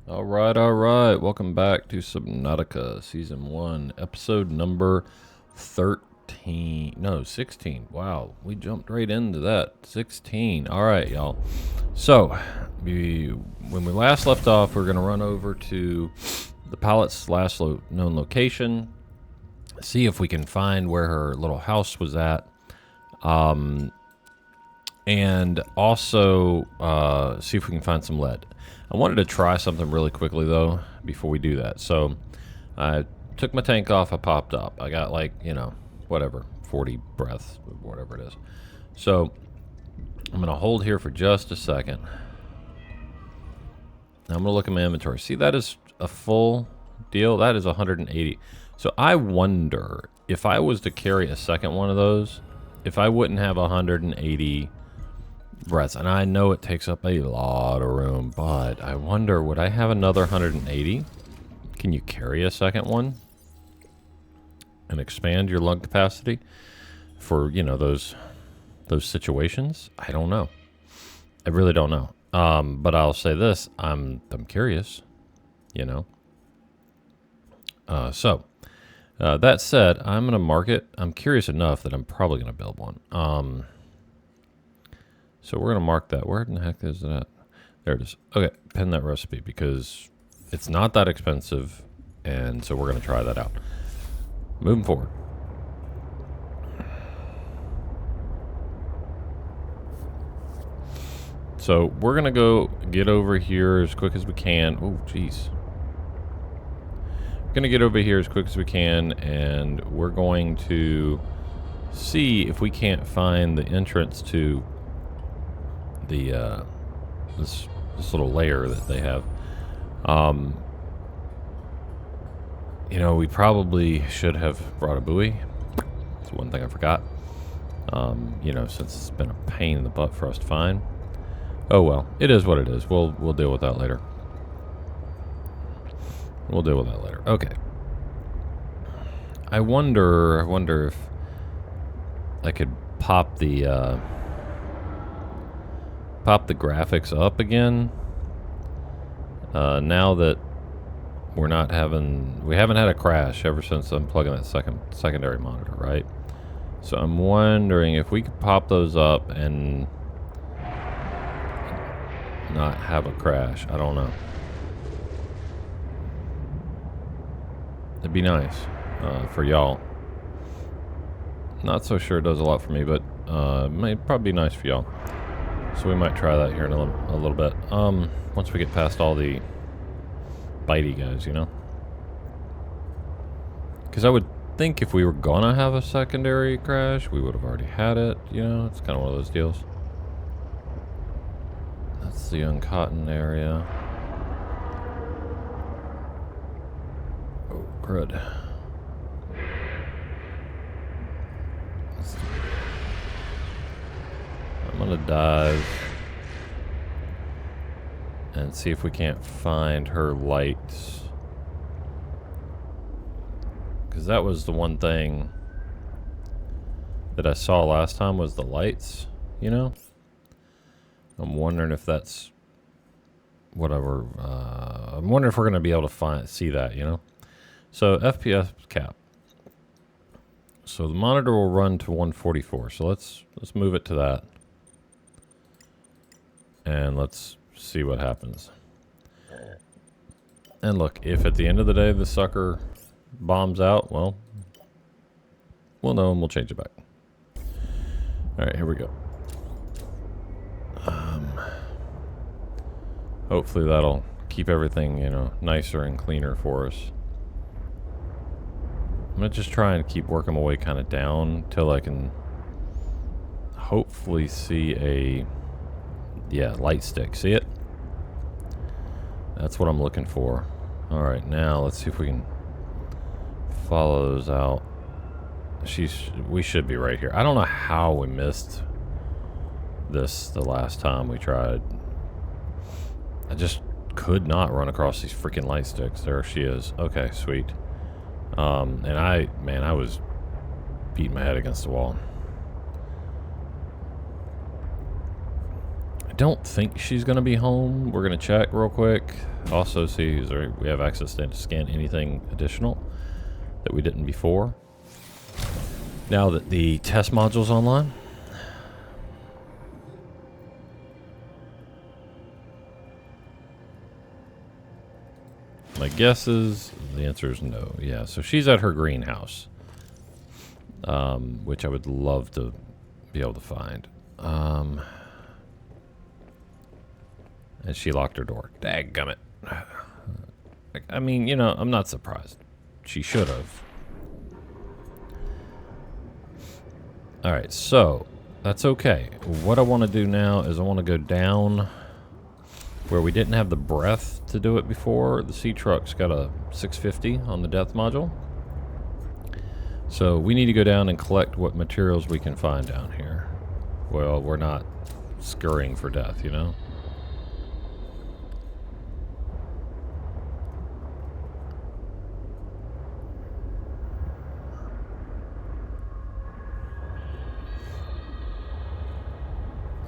All right. Welcome back to SubNautica Season 1, Episode number 13. No, 16. Wow, we jumped right into that. 16. All right, y'all. So, when we last left off, we're going to run over to the pilot's last known location, see if we can find where her little house was at, and also see if we can find some lead. I wanted to try something really quickly, though, before we do that. So I took my tank off. I popped up. I got, like, whatever, 40 breaths, whatever it is. So I'm going to hold here for just a second. Now I'm going to look at my inventory. See, that is a full deal. That is 180. So I wonder if I was to carry a second one of those, if I wouldn't have 180 breaths. And I know it takes up a lot of room, but I wonder, would I have another 180? Can you carry a second one and expand your lung capacity for, those situations? I don't know. I really don't know. But I'll say this, I'm curious, So that said, I'm going to mark it. I'm curious enough that I'm probably going to build one. So we're going to mark that. Where in the heck is that? There it is. Okay, pen that recipe because it's not that expensive, and so we're going to try that out. Moving forward. So we're going to go get over here as quick as we can. Oh, jeez. We're going to get over here as quick as we can, and we're going to see if we can't find the entrance to the this little layer that they have. We probably should have brought a buoy. That's one thing I forgot. Since it's been a pain in the butt for us to find. Oh well, it is what it is. We'll deal with that later. Okay. I wonder if I could pop the graphics up again. Now that we haven't had a crash ever since I'm plugging that secondary monitor, right? So I'm wondering if we could pop those up and not have a crash. I don't know. It'd be nice for y'all. Not so sure it does a lot for me, but it might probably be nice for y'all. So we might try that here in a little bit. Once we get past all the bitey guys, Because I would think if we were gonna have a secondary crash, we would have already had it, It's kind of one of those deals. That's the uncotton area. Oh, crud. I'm gonna dive and see if we can't find her lights, because that was the one thing that I saw last time was the lights. I'm wondering if that's whatever. I'm wondering if we're gonna be able to see that. So FPS cap. So the monitor will run to 144. So let's move it to that. And let's see what happens. And look, if at the end of the day the sucker bombs out, well, we'll know and we'll change it back. Alright, here we go. Hopefully that'll keep everything, nicer and cleaner for us. I'm going to just try and keep working my way kind of down till I can hopefully see a... Yeah, light stick. See it? That's what I'm looking for. Alright, now let's see if we can follow those out. We should be right here. I don't know how we missed this the last time we tried. I just could not run across these freaking light sticks. There she is. Okay, sweet. And I was beating my head against the wall. don't think she's going to be home. We're going to check real quick. Also see if we have access to scan anything additional that we didn't before. Now that the test module's online. My guess is the answer is no. Yeah, so she's at her greenhouse, which I would love to be able to find. And she locked her door. Dadgummit. I mean, you know, I'm not surprised. She should have. Alright, so that's okay. What I want to do now is I want to go down where we didn't have the breath to do it before. The sea truck's got a 650 on the death module. So we need to go down and collect what materials we can find down here. Well, we're not scurrying for death, you know?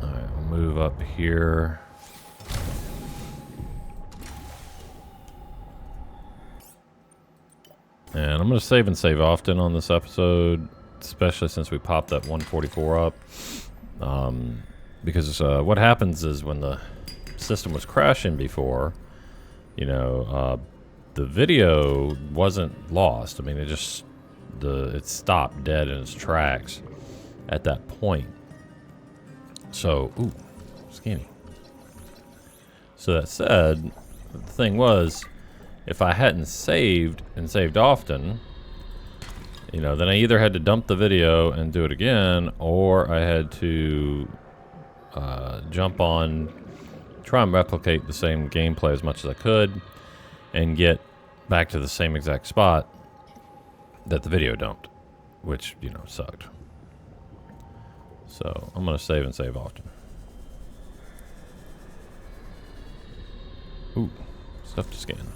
Alright, we'll move up here. And I'm going to save and save often on this episode, especially since we popped that 144 up. Because what happens is when the system was crashing before, you know, the video wasn't lost. I mean, it stopped dead in its tracks at that point. So, ooh, skinny. So that said, the thing was, if I hadn't saved and saved often, you know, then I either had to dump the video and do it again, or I had to jump on, try and replicate the same gameplay as much as I could, and get back to the same exact spot that the video dumped, which, you know, sucked. So I'm going to save and save often. Ooh, stuff to scan.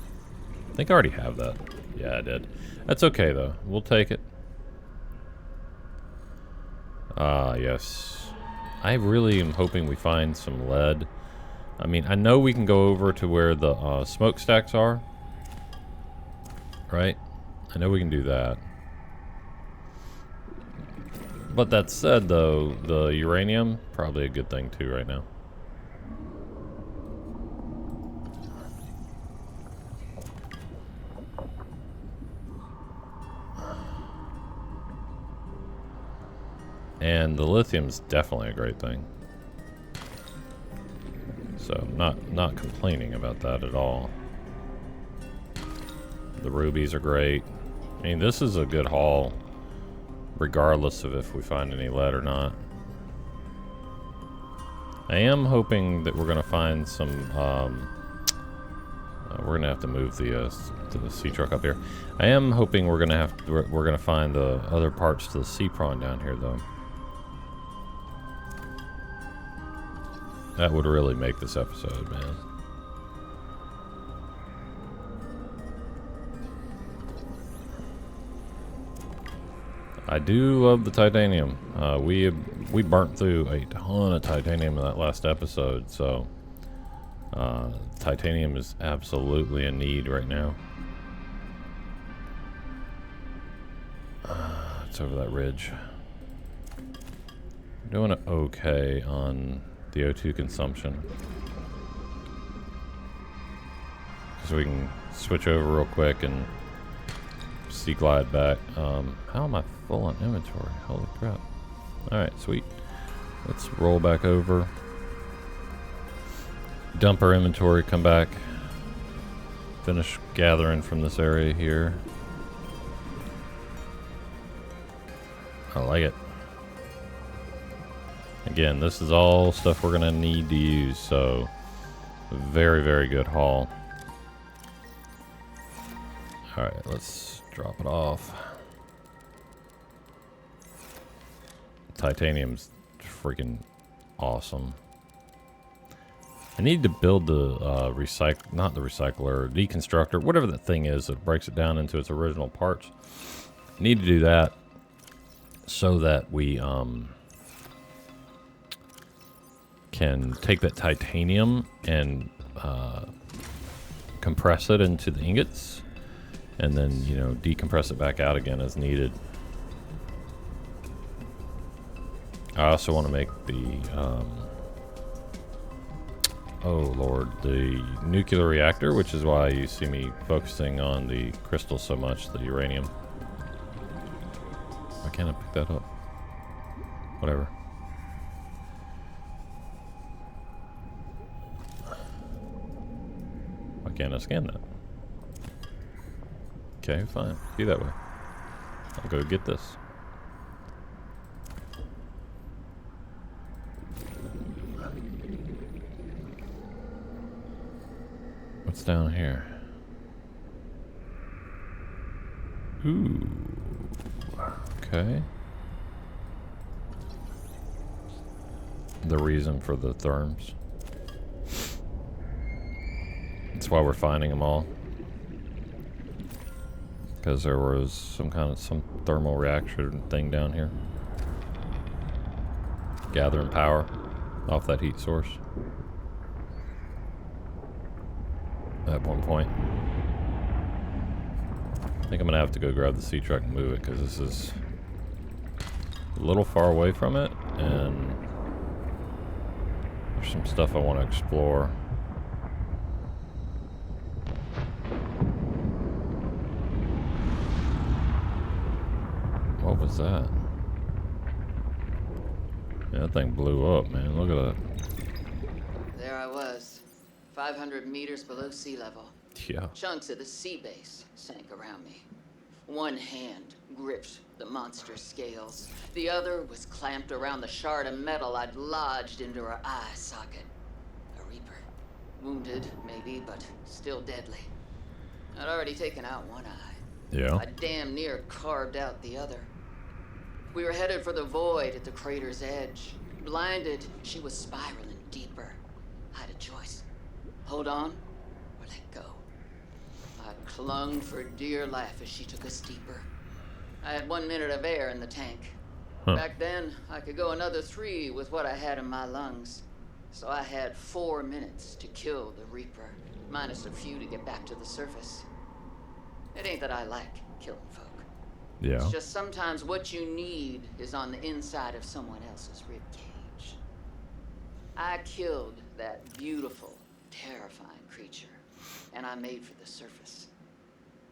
I think I already have that. Yeah, I did. That's okay, though. We'll take it. Yes. I really am hoping we find some lead. I mean, I know we can go over to where the smokestacks are. Right? I know we can do that. But that said, though, the uranium, probably a good thing, too, right now. And the lithium's definitely a great thing. So, not complaining about that at all. The rubies are great. I mean, this is a good haul, regardless of if we find any lead or not. I am hoping that we're going to find some, we're going to have to move the sea truck up here. I am hoping we're going to find the other parts to the sea prawn down here, though. That would really make this episode, man. I do love the titanium. We burnt through a ton of titanium in that last episode, so titanium is absolutely in need right now. It's over that ridge. We're doing okay on the O2 consumption. So we can switch over real quick and sea glide back. How am I full on inventory? Holy crap. Alright, sweet. Let's roll back over. Dump our inventory, come back. Finish gathering from this area here. I like it. Again, this is all stuff we're going to need to use, so very, very good haul. Alright, let's drop it off. Titanium's freaking awesome. I need to build the not the recycler, deconstructor, whatever that thing is that breaks it down into its original parts. I need to do that so that we can take that titanium and compress it into the ingots, and then, you know, decompress it back out again as needed. I also want to make the, oh lord, the nuclear reactor, which is why you see me focusing on the crystal so much, the uranium. Why can't I pick that up? Whatever. Why can't I scan that? Okay, fine. Be that way. I'll go get this. What's down here? Ooh. Okay. The reason for the therms. That's why we're finding them all. Because there was some thermal reaction thing down here. Gathering power off that heat source. At one point. I think I'm gonna have to go grab the sea truck and move it, because this is a little far away from it, and there's some stuff I want to explore. What was that? Yeah, that thing blew up, man. Look at that. There I was, 500 meters below sea level. Yeah. Chunks of the sea base sank around me. One hand gripped the monster's scales. The other was clamped around the shard of metal I'd lodged into her eye socket. A Reaper. Wounded, maybe, but still deadly. I'd already taken out one eye. Yeah. I damn near carved out the other. We were headed for the void at the crater's edge. Blinded, she was spiraling deeper. I had a choice. Hold on, or let go. I clung for dear life as she took us deeper. I had 1 minute of air in the tank. Huh. Back then, I could go another 3 with what I had in my lungs. So I had 4 minutes to kill the Reaper, minus a few to get back to the surface. It ain't that I like killing folk. Yeah. It's just sometimes what you need is on the inside of someone else's ribcage. I killed that beautiful, terrifying creature, and I made for the surface.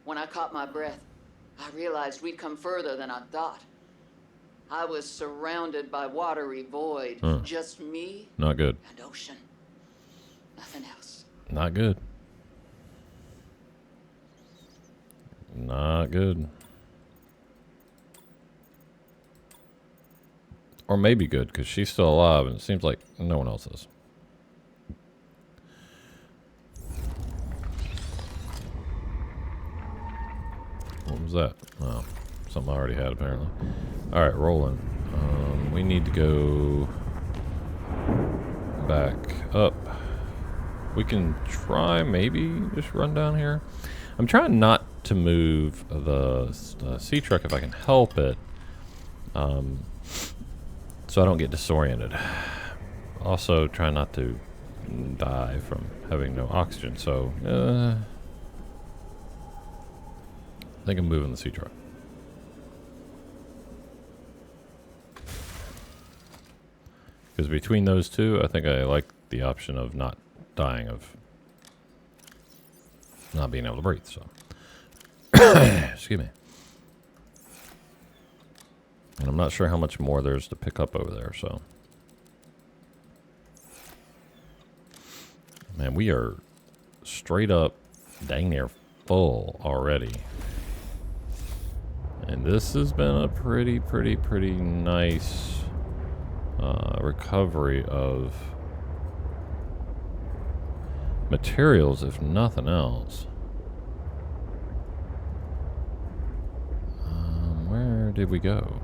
When I caught my breath, I realized we'd come further than I thought. I was surrounded by watery void, just me Not good. and ocean. Nothing else. Not good. Not good. Or maybe good, because she's still alive, and it seems like no one else is. What was that? Oh, something I already had, apparently. Alright, rolling. We need to go back up. We can try, maybe, just run down here. I'm trying not to move the sea truck if I can help it. So I don't get disoriented. Also, try not to die from having no oxygen. So, I think I'm moving the sea truck. Because between those two, I think I like the option of not dying of not being able to breathe. So, excuse me. And I'm not sure how much more there's to pick up over there, so. Man, we are straight up dang near full already. And this has been a pretty nice recovery of materials, if nothing else. Where did we go?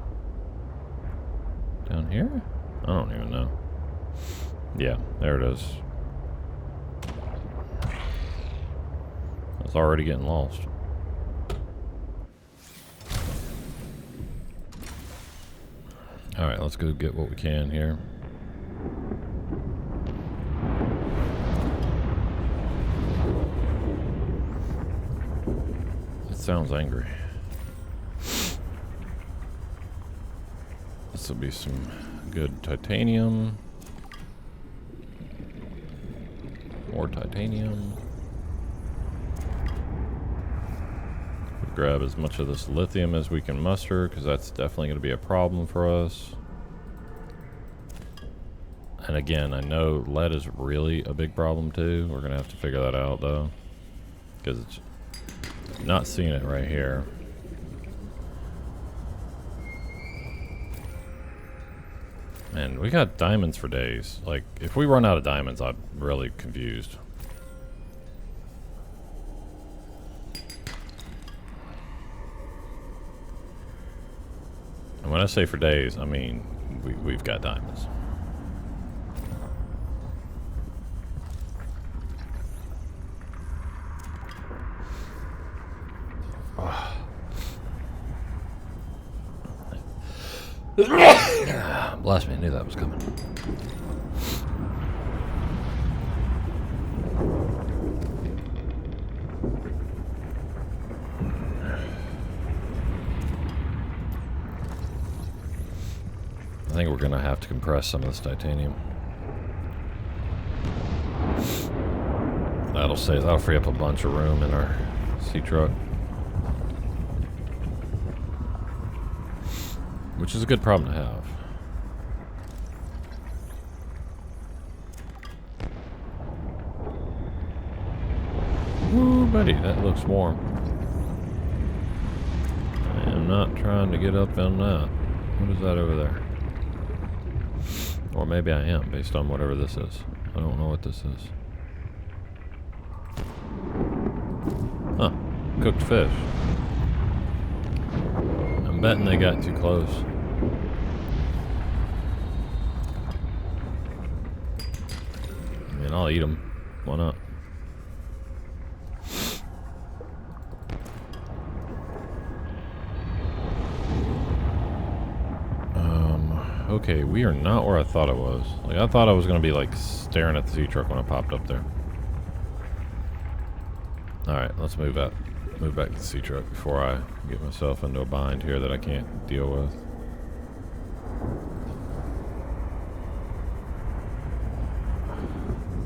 Down here? I don't even know. Yeah, there it is. It's already getting lost. Alright, let's go get what we can here. sounds angry. This will be some good titanium. More titanium. Grab as much of this lithium as we can muster, because that's definitely going to be a problem for us. And again, I know lead is really a big problem too. We're going to have to figure that out though, because it's not seeing it right here. Man, we got diamonds for days. Like, if we run out of diamonds, I'm really confused. And when I say for days, I mean we've got diamonds. Bless me, I knew that was coming. I think we're gonna have to compress some of this titanium. That'll free up a bunch of room in our sea truck. Which is a good problem to have. Ooh, buddy, that looks warm. I am not trying to get up on that. What is that over there? Or maybe I am, based on whatever this is. I don't know what this is. Huh. Cooked fish. I'm betting they got too close. I mean, I'll eat them. Why not? Okay, we are not where I thought it was. Like, I thought I was gonna be like staring at the sea truck when I popped up there. Alright, let's move back to the sea truck before I get myself into a bind here that I can't deal with.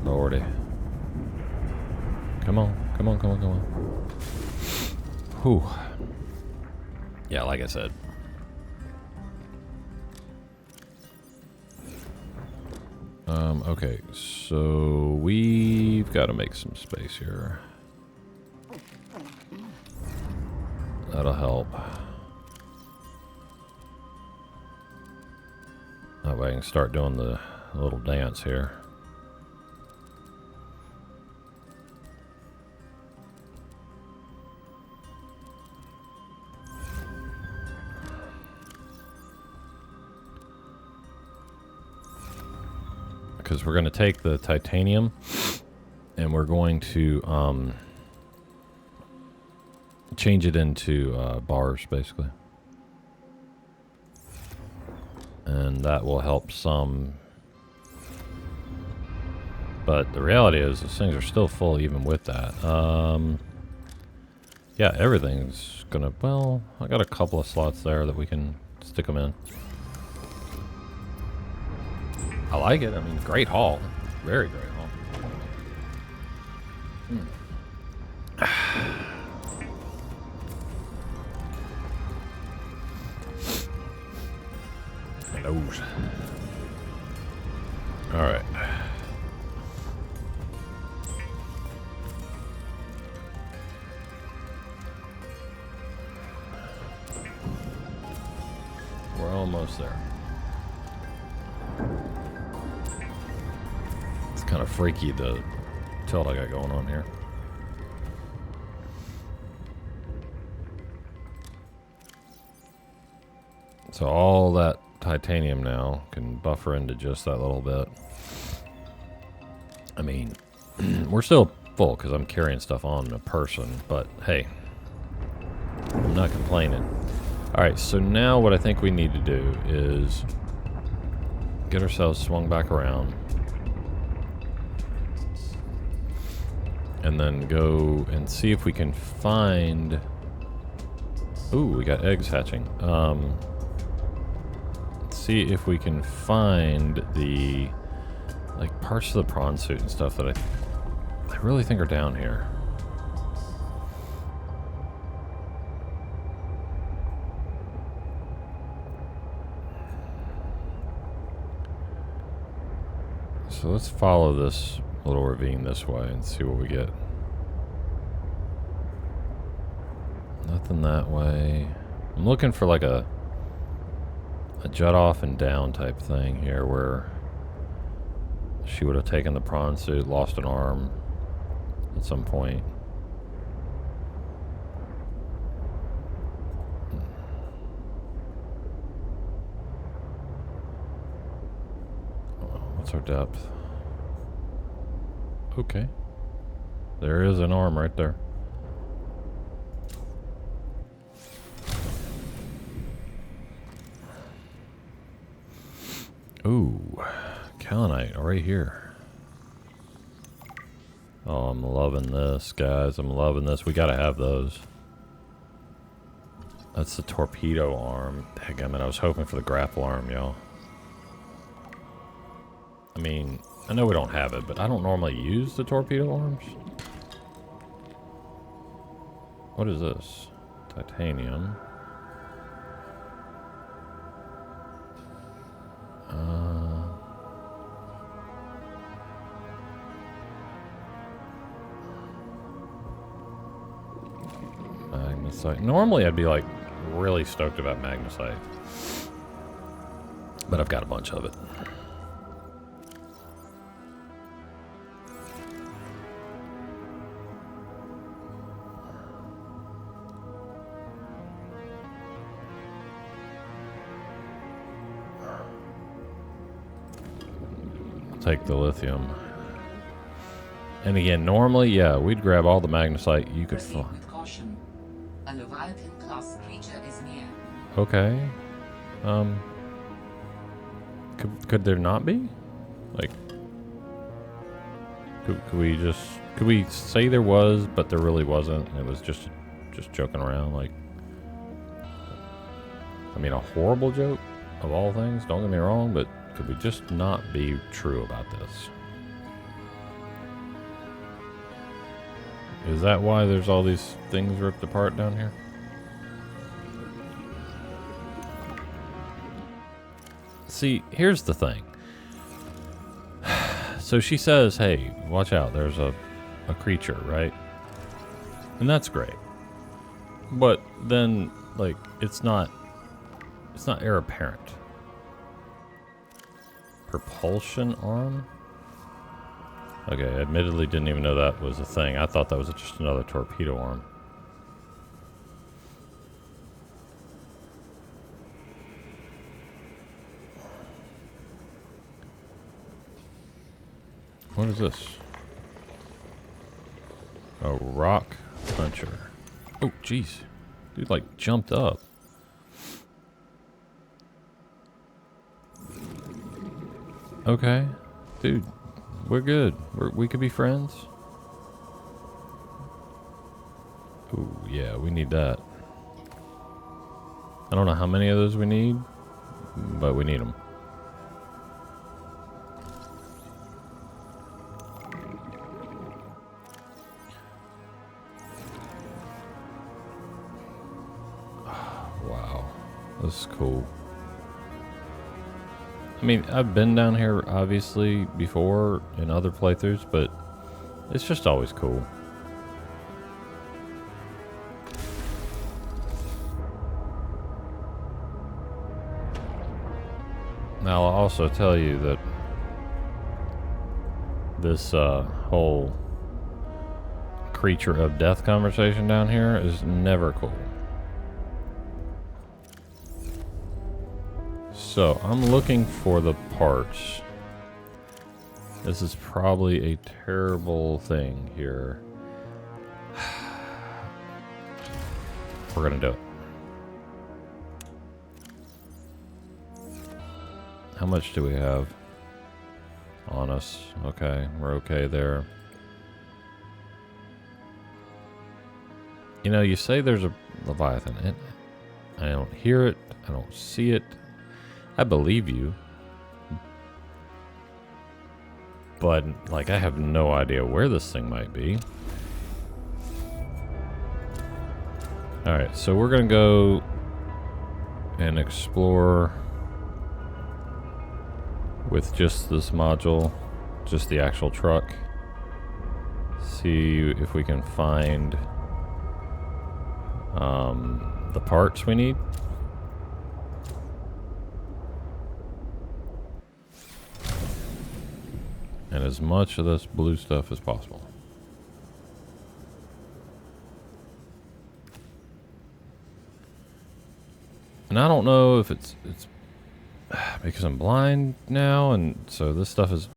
Lordy. Come on, come on, come on, come on. Whew. Yeah, like I said. Okay, so we've got to make some space here. That'll help. That way I can start doing the little dance here. Because we're going to take the titanium and we're going to change it into bars, basically. And that will help some. But the reality is, these things are still full even with that. Yeah, everything's going to... Well, I got a couple of slots there that we can stick them in. I like it. I mean, great haul. Very great haul. Nose. All right. We're almost there. Kind of freaky, the tilt I got going on here. So all that titanium now can buffer into just that little bit. I mean, we're still full because I'm carrying stuff on a person, but hey, I'm not complaining. All right, so now what I think we need to do is get ourselves swung back around. And then go and see if we can find Ooh, we got eggs hatching. Let's see if we can find the like parts of the prawn suit and stuff that I really think are down here. So let's follow this little ravine this way and see what we get. Nothing that way. I'm looking for like a jut off and down type thing here where she would have taken the prawn suit, lost an arm at some point. What's our depth? Okay. There is an arm right there. Ooh, Kalinite right here. Oh, I'm loving this, guys. I'm loving this. We gotta have those. That's the torpedo arm. Dadgummit, I was hoping for the grapple arm, y'all. I mean, I know we don't have it, but I don't normally use the torpedo arms. What is this? Titanium. Magnesite. Normally I'd be like really stoked about magnesite, but I've got a bunch of it. Take the lithium. And again, normally, yeah, we'd grab all the magnesite you could find. With caution. A Leviathan class creature is near. Okay. Could there not be? Like, could we say there was, but there really wasn't? And it was just joking around. Like, I mean, a horrible joke of all things. Don't get me wrong, but could we just not be true about this? Is that why there's all these things ripped apart down here? See, here's the thing. So she says, hey, watch out, there's a creature, right? And that's great. But then, like, it's not heir apparent. Propulsion arm? Okay, admittedly didn't even know that was a thing. I thought that was just another torpedo arm. What is this? A rock puncher. Oh, jeez. Dude, like, jumped up. Okay. Dude, we're good. We could be friends. Ooh, yeah, we need that. I don't know how many of those we need, but we need them. Wow. This is cool. I mean, I've been down here, obviously, before in other playthroughs, but it's just always cool. Now, I'll also tell you that this whole creature of death conversation down here is never cool. So, I'm looking for the parts. This is probably a terrible thing here. We're gonna do it. How much do we have on us? Okay, we're okay there. You know, you say there's a Leviathan. I don't hear it. I don't see it. I believe you. But, like, I have no idea where this thing might be. Alright, so we're gonna go and explore with just this module, just the actual truck. See if we can find the parts we need. And as much of this blue stuff as possible. And I don't know if it's because I'm blind now, and so this stuff is